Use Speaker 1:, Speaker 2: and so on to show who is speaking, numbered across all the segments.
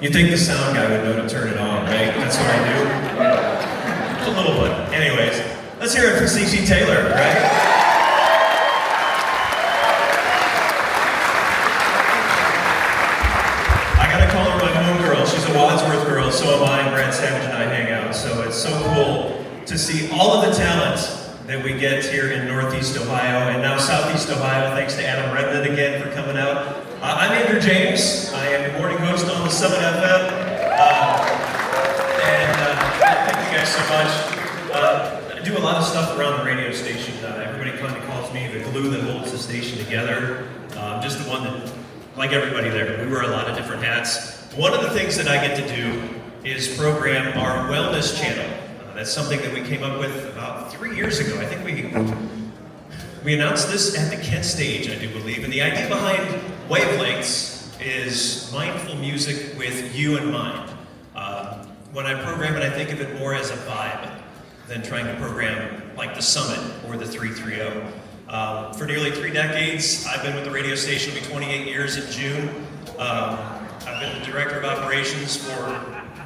Speaker 1: You'd think the sound guy would know to turn it on, right? That's what I do. A little bit. Anyways, let's hear it for CC Taylor, right? She's a Wadsworth girl, so am I, and Brad Savage and I hang out. So it's so cool to see all of the talent that we get here in Northeast Ohio and now Southeast Ohio. Thanks to Adam Redmond again for coming out. I'm Andrew James. I am the morning host on the Summit FM. Thank you guys so much. I do a lot of stuff around the radio station. Everybody kind of calls me the glue that holds the station together. Just the one that, like everybody there, we wear a lot of different hats. One of the things that I get to do is program our wellness channel. That's something that we came up with about 3 years ago. I think we announced this at the Kent stage, I do believe. And the idea behind Wavelengths is mindful music with you in mind. When I program it, I think of it more as a vibe than trying to program like the Summit or the 330. For nearly 3 decades, I've been with the radio station. It'll be 28 years in June. I've been the director of operations for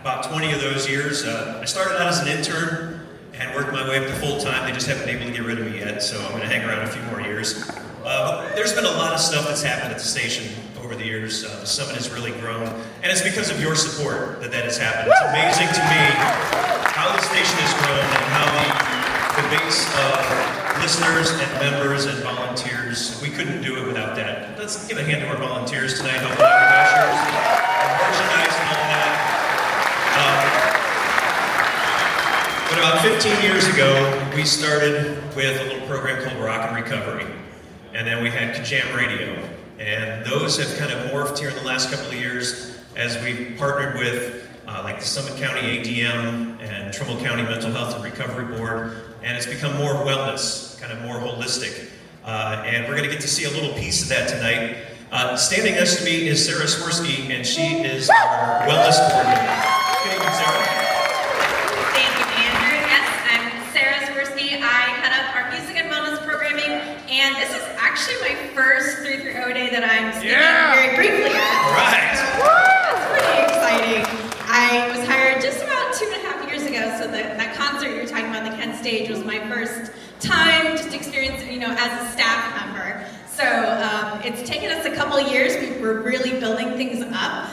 Speaker 1: about 20 of those years. I started out as an intern and worked my way up to full-time. They just haven't been able to get rid of me yet, so I'm going to hang around a few more years. But there's been a lot of stuff that's happened at the station over the years. The Summit has really grown, and it's because of your support that has happened. It's amazing to me how the station has grown and how the base of listeners and members and volunteers, we couldn't do it without that. Let's give a hand to our volunteers tonight, helping out with ushers and merchandise and all that. But about 15 years ago, we started with a little program called Rock and Recovery. And then we had Kajam Radio. And those have kind of morphed here in the last couple of years as we've partnered with like the Summit County ADM and Trumbull County Mental Health and Recovery Board. And it's become more wellness, kind of more holistic. And we're going to get to see a little piece of that tonight. Standing next to me is Sarah Swirsky, and she is our wellness coordinator. Good evening, Sarah.
Speaker 2: Thank you, Andrew. Yes, I'm Sarah Swirsky. I head up our music and wellness programming, and this is actually my first 330 day that I'm speaking very briefly at.
Speaker 1: All right.
Speaker 2: That's pretty exciting. I was hired just about 2.5 years ago, so that concert you're talking about, the Kent stage, was my first time just experiencing, as a staff member. So it's taken us a couple of years. We're really building things up.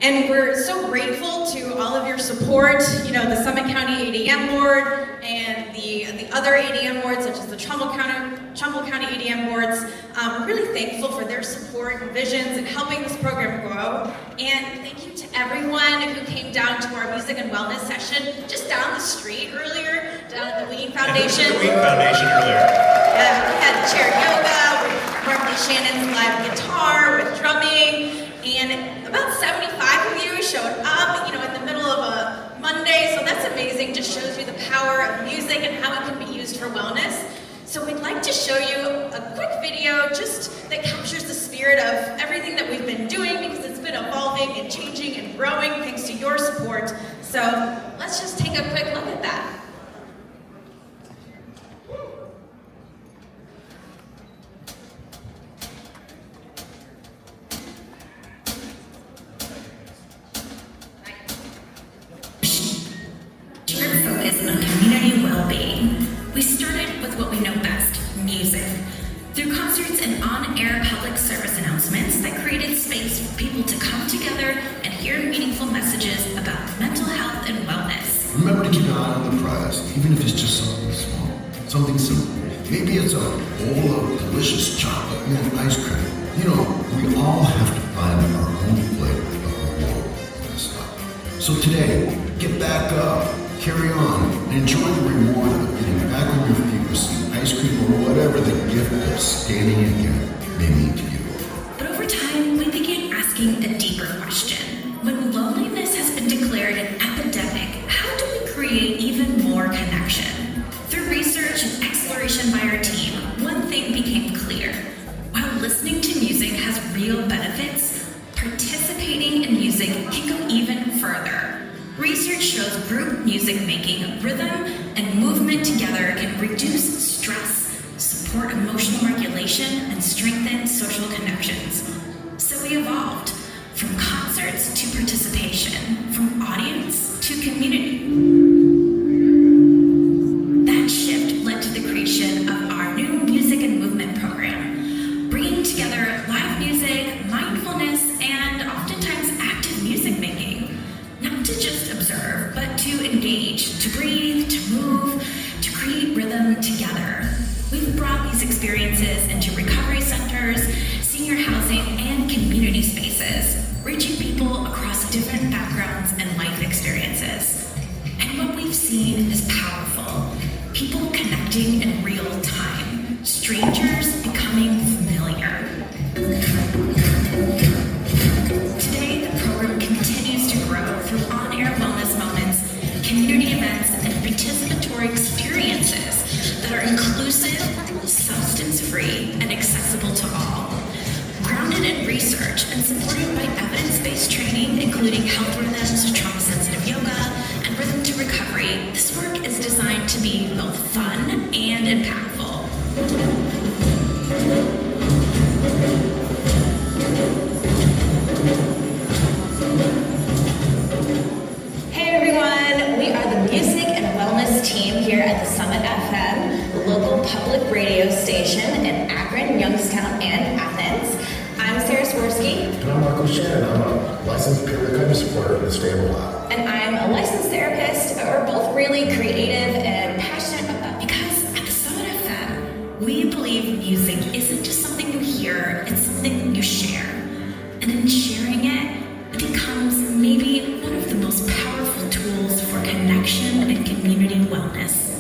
Speaker 2: And we're so grateful to all of your support, the Summit County ADM board and the other ADM boards, such as the Trumbull County ADM boards. We're really thankful for their support and visions and helping this program grow. And thank you to everyone who came down to our music and wellness session just down the street earlier, down at the Ween Foundation.
Speaker 1: The Ween Foundation earlier.
Speaker 2: Yeah, we had chair yoga with Markley Shannon's live guitar, with drumming. And about 75 of you showed up, in the middle of a Monday, so that's amazing. Just shows you the power of music and how it can be used for wellness. So we'd like to show you a quick video just that captures the spirit of everything that we've been doing, because it's been evolving and changing and growing thanks to your support. So let's just take a quick look at that.
Speaker 3: We started with what we know best, music. Through concerts and on-air public service announcements that created space for people to come together and hear meaningful messages about mental health and wellness.
Speaker 4: Remember to keep an eye on the prize, even if it's just something small, something simple. Maybe it's a bowl of delicious chocolate mint ice cream. We all have to find our own flavor of the world messed up. So today, get back up, carry on, and enjoy the reward of getting back on your feet with some ice cream or whatever the gift of standing again may mean to you.
Speaker 3: But over time, we began asking a deeper question. When loneliness has been declared an epidemic, how do we create even more connection? Through research and exploration by our team, one thing became clear. While listening to music has real benefits, participating in music can go even further. Research shows group music making, rhythm, and movement together can reduce stress, support emotional regulation, and strengthen social connections. So we evolved. from concerts to participation, from audience to community. That shift led to the creation of our new music and movement program, bringing together live music, mindfulness, and oftentimes active music making, not to just observe, but to engage, to breathe, to move, to create rhythm together. We've brought these experiences into recovery centers, senior housing, and community spaces, reaching people across different backgrounds and life experiences. And what we've seen is powerful. People connecting in real time, strangers becoming familiar. Today, the program continues to grow through on-air wellness moments, community events, and participatory experiences that are inclusive, substance-free, and accessible to all. Grounded in research and supported by evidence-based training, including health rhythms, trauma-sensitive yoga, and rhythm to recovery, this work is designed to be both fun and impactful.
Speaker 5: Hey everyone, we are the Music and Wellness team here at the Summit FM, the local public radio station in Akron, Youngstown, and Athens. I'm Sarah Swirsky.
Speaker 6: And I'm Marco Shannon. I'm a licensed peer recovery supporter in the Stable Lab.
Speaker 5: And I'm a licensed therapist. We're both really creative and passionate about
Speaker 3: Because at the Summit FM, we believe music isn't just something you hear, it's something you share. And in sharing it, it becomes maybe one of the most powerful tools for connection and community wellness.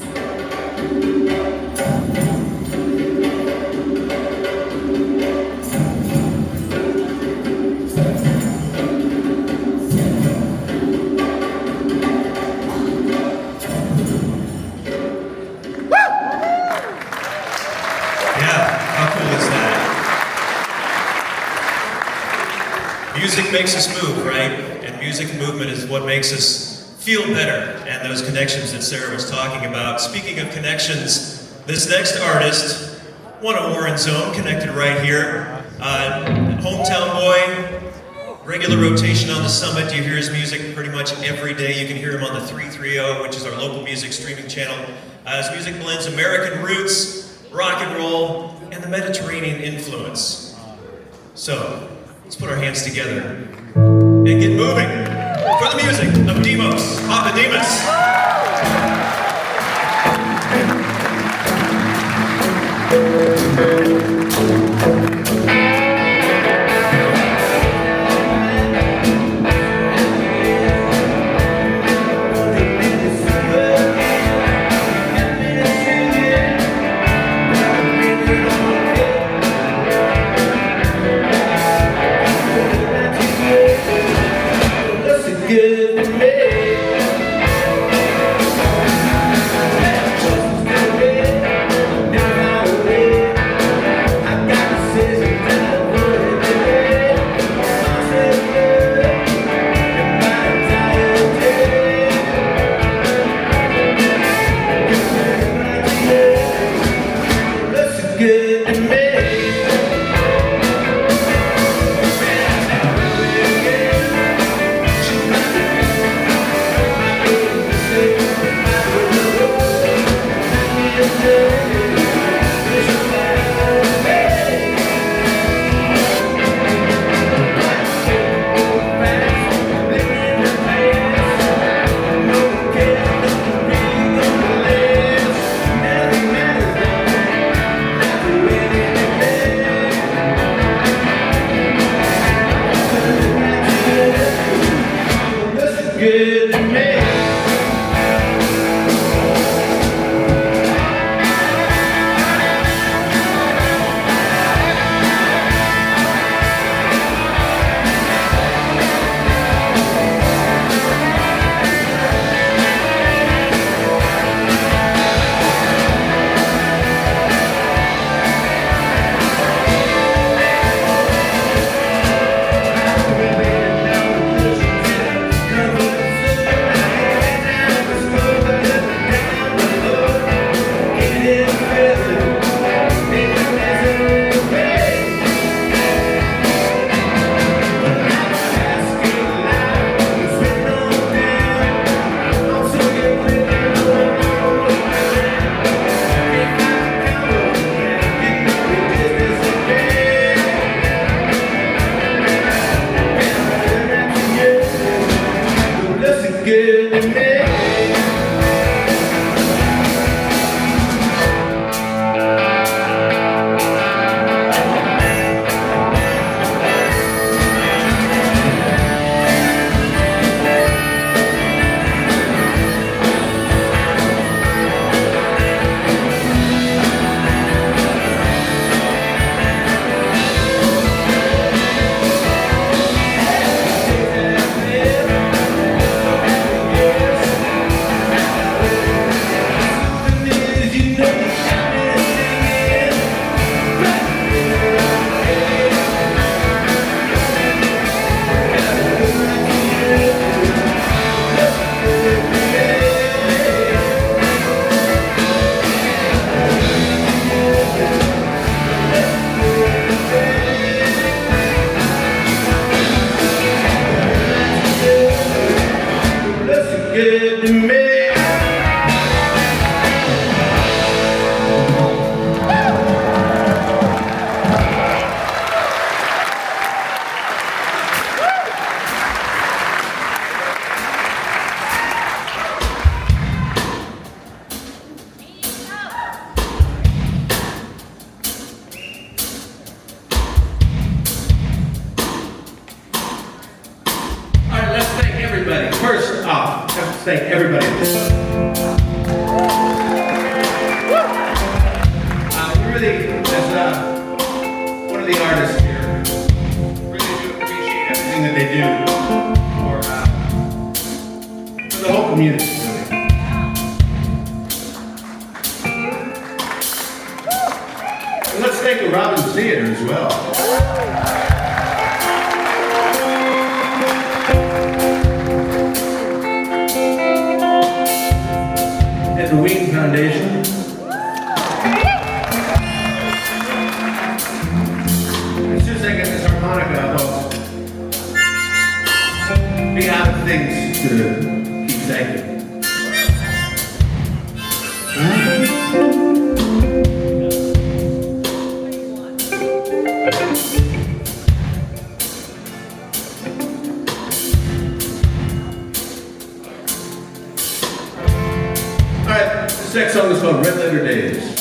Speaker 1: Music makes us move, right? And music and movement is what makes us feel better. And those connections that Sarah was talking about. Speaking of connections, this next artist, one of Warren's own, connected right here. Hometown boy, regular rotation on the Summit. You hear his music pretty much every day. You can hear him on the 330, which is our local music streaming channel. His music blends American roots, rock and roll, and the Mediterranean influence. So, let's put our hands together and get moving for the music of Demos, Papa Demas.
Speaker 7: Good to me. thank the Robbins Theater as well. And the Ween Foundation. As soon as I get this harmonica, I'll be out of things to keep thanking. Alright, this next song is called Red Letter Days.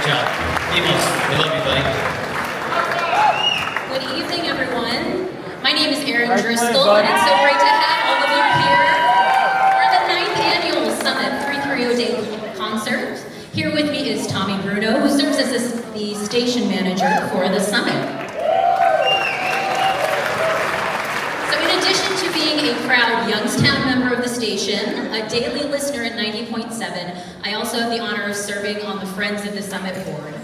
Speaker 8: job. Emos, we love you, buddy.
Speaker 9: Good evening, everyone. My name is Erin Driscoll, and it's so great to have all of you here for the 9th Annual Summit 330 Day Concert. Here with me is Tommy Bruno, who serves as the station manager for the summit. So in addition to being a proud Youngstown member of the station, a daily listener at 90.7, I also have the honor of serving on the Friends of the Summit board.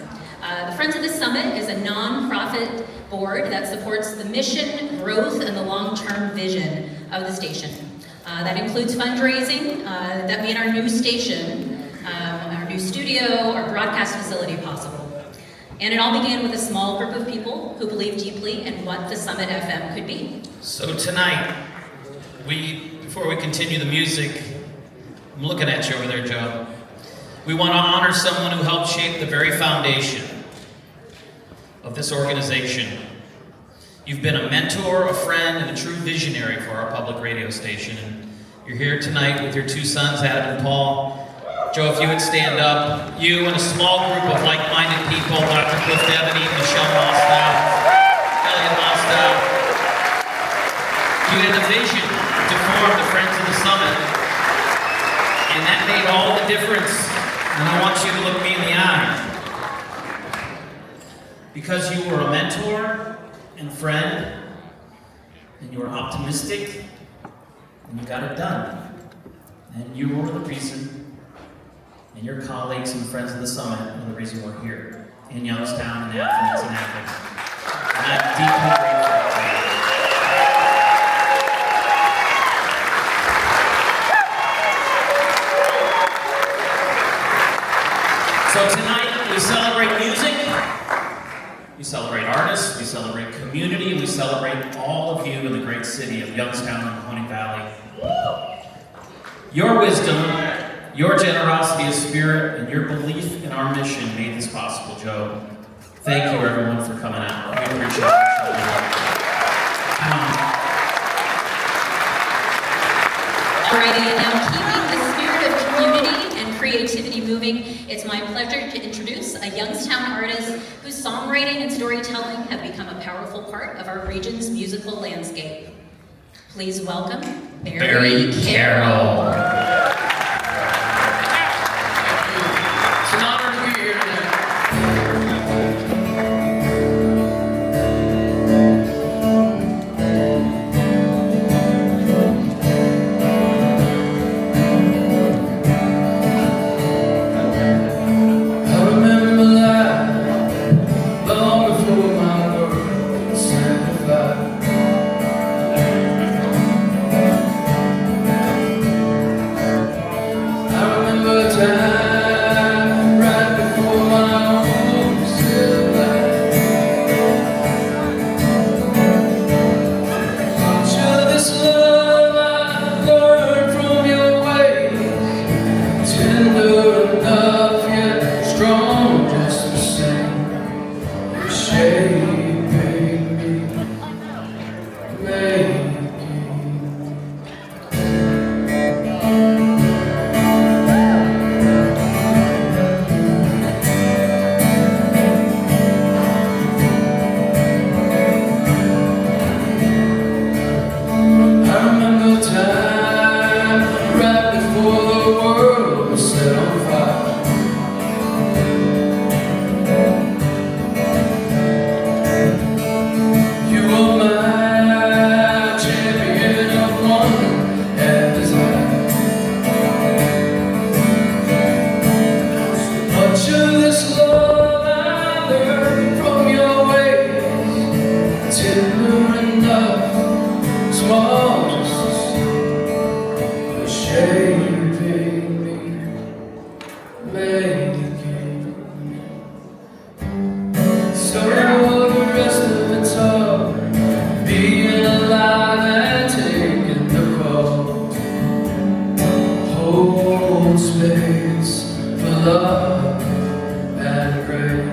Speaker 9: The Friends of the Summit is a non-profit board that supports the mission, growth, and the long-term vision of the station. That includes fundraising that made our new station, our new studio, our broadcast facility possible. And it all began with a small group of people who believed deeply in what the Summit FM could be.
Speaker 8: So tonight, before we continue the music, I'm looking at you over there, Joe. We want to honor someone who helped shape the very foundation of this organization. You've been a mentor, a friend, and a true visionary for our public radio station. And you're here tonight with your two sons, Adam and Paul. Joe, if you would stand up, you and a small group of like-minded people, Dr. Cliff Devaney, Michelle Mostow, Elliot Mostow, you had a vision to form the Friends of the Summit, and that made all the difference. And I want you to look me in the eye. Because you were a mentor and friend, and you were optimistic, and you got it done. And you were the reason, and your colleagues and friends of the Summit are the reason we're here in Youngstown and Athens and Athens. And I'm deeply grateful to you. So tonight we celebrate music, we celebrate artists, we celebrate community, and we celebrate all of you in the great city of Youngstown and Mahoning Valley. Your wisdom, your generosity of spirit, and your belief in our mission made this possible, Joe. Thank you, everyone, for coming out. We appreciate it.
Speaker 9: Alrighty, and now keeping the spirit of community and creativity moving, it's my pleasure to introduce a Youngstown artist whose songwriting and storytelling have become a powerful part of our region's musical landscape. Please welcome Barry Carroll.
Speaker 8: It's an honor to be here tonight.
Speaker 10: I remember life long before my world was simplified. I remember a time right before my own still life. Much of this love I learned from your ways, tender enough yet strong just the same. You're shaping me, making. I remember a time right before the world was set on fire. You were my champion of wonder and desire. Much of this love I learned from your ways, tender enough, small just the same. You're shaping me, making. So the rest of it's all being alive and taking the call. Hold space for love and grace.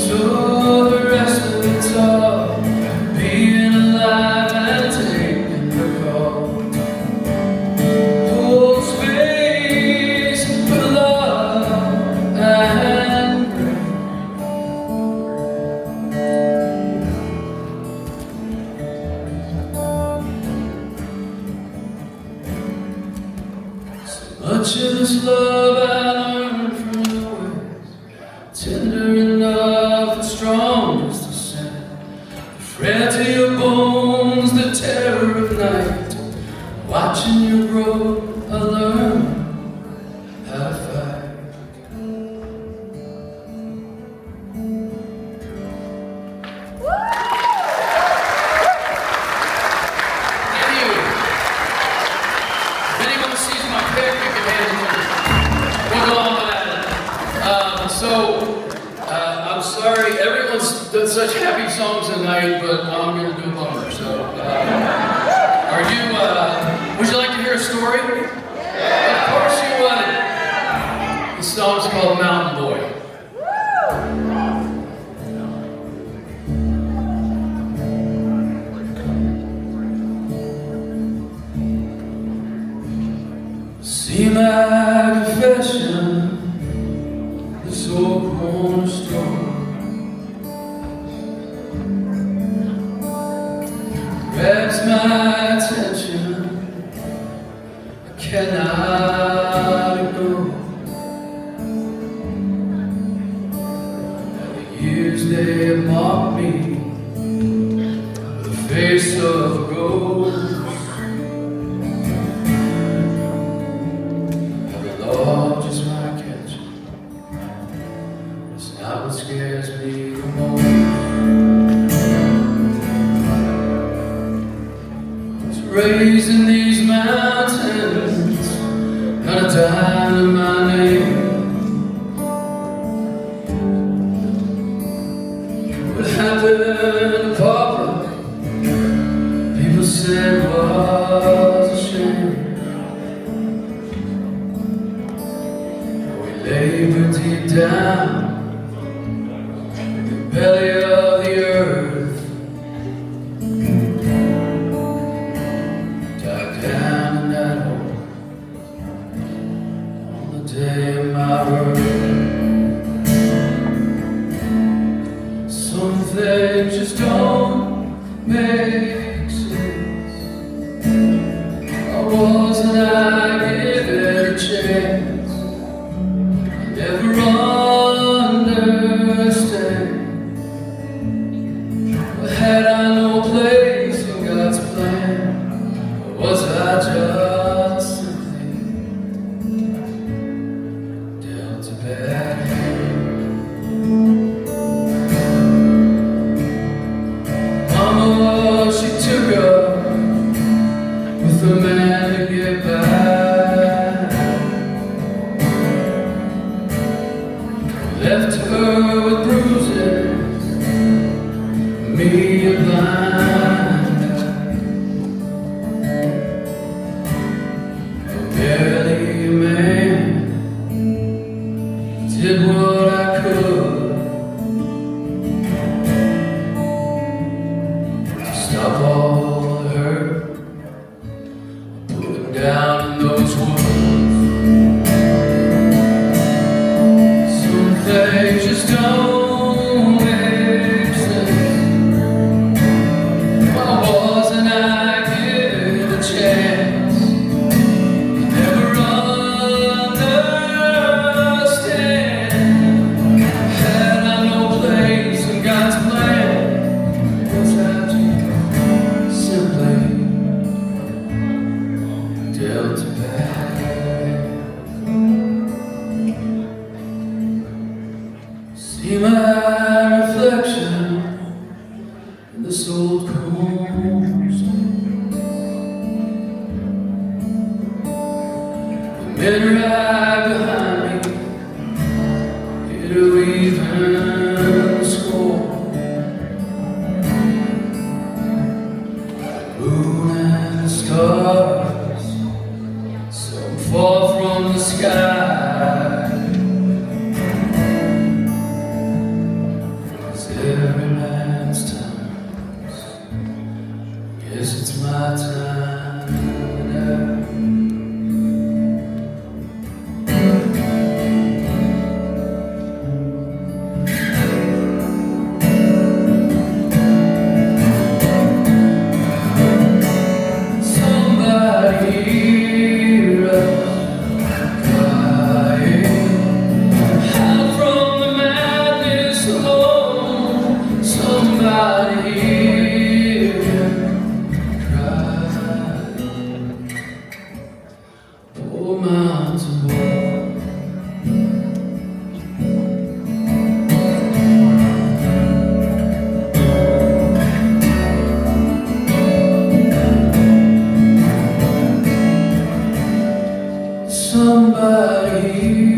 Speaker 10: So the rest of it's all being alive and taking the call. Hold space of this love I learned from your ways, tender enough and strong just to send the frailty to your bones, the terror of night. Watching you grow, I learned how to fight. I'm sorry, everyone's done such happy songs tonight, but I'm going to do a bummer. So, would you like to hear a story? Of course you would. The song's called Mountain Boy. See my confession, this old corner store. Grabs my attention, I cannot ignore. Now the years they mock me with the face of a ghost. Love just might catch you. It's not what scares me the most. I was raised in these mountains, not a dime to my name. What happened to Papa? People said was a shame. Labor deep down in the belly of the earth, dive down in that hole on the day of my birth. Some things just don't make sense. Why wasn't I given a chance? Never understand. Had I no place in God's plan? Or was I just simply dealt a bad hand? Mama, she took up with the man to get back. Left her with bruises, me a blind eye. Barely a man, did what I could to stop all the hurt, put it down in those woods. They just don't make sense. Why wasn't I given a chance? Never understand. Had I no place in God's plan? Was I just simply dealt a bad hand? See my reflection in this old cornerstone. The men right behind me, here to even score. The moon and the stars, some fall from the sky. Every man's time, yes, it's my time now. Somebody hear us. or mountain wall. Somebody